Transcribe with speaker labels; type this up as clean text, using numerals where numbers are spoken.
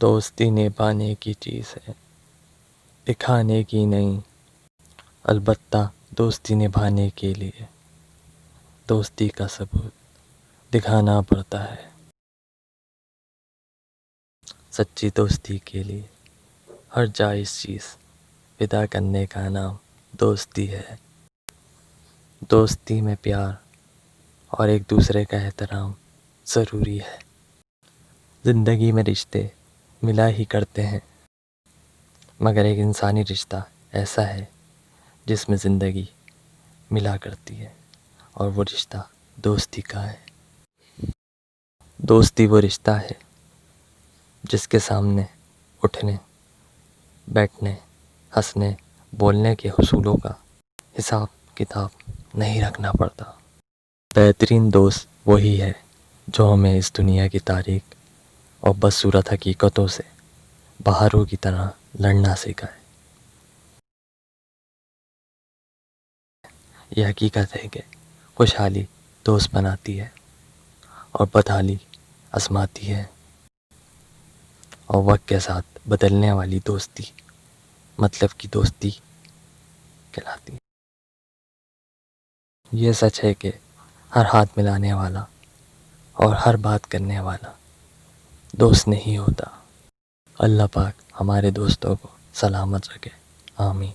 Speaker 1: دوستی نبھانے کی چیز ہے، دکھانے کی نہیں، البتہ دوستی نبھانے کے لیے دوستی کا ثبوت دکھانا پڑتا ہے۔ سچی دوستی کے لیے ہر جائز چیز فدا کرنے کا نام دوستی ہے۔ دوستی میں پیار اور ایک دوسرے کا احترام ضروری ہے۔ زندگی میں رشتے ملا ہی کرتے ہیں، مگر ایک انسانی رشتہ ایسا ہے جس میں زندگی ملا کرتی ہے، اور وہ رشتہ دوستی کا ہے۔ دوستی وہ رشتہ ہے جس کے سامنے اٹھنے، بیٹھنے، ہنسنے، بولنے کے حصولوں کا حساب کتاب نہیں رکھنا پڑتا۔ بہترین دوست وہی ہے جو ہمیں اس دنیا کی تاریک اور بدصورت حقیقتوں سے بہاروں کی طرح لڑنا سکھائے۔ یہ حقیقت ہے کہ خوشحالی دوست بناتی ہے اور بدحالی آزماتی ہے، اور وقت کے ساتھ بدلنے والی دوستی مطلب کی دوستی کہلاتی ہے۔ یہ سچ ہے کہ ہر ہاتھ ملانے والا اور ہر بات کرنے والا دوست نہیں ہوتا۔ اللہ پاک ہمارے دوستوں کو سلامت رکھے، آمین۔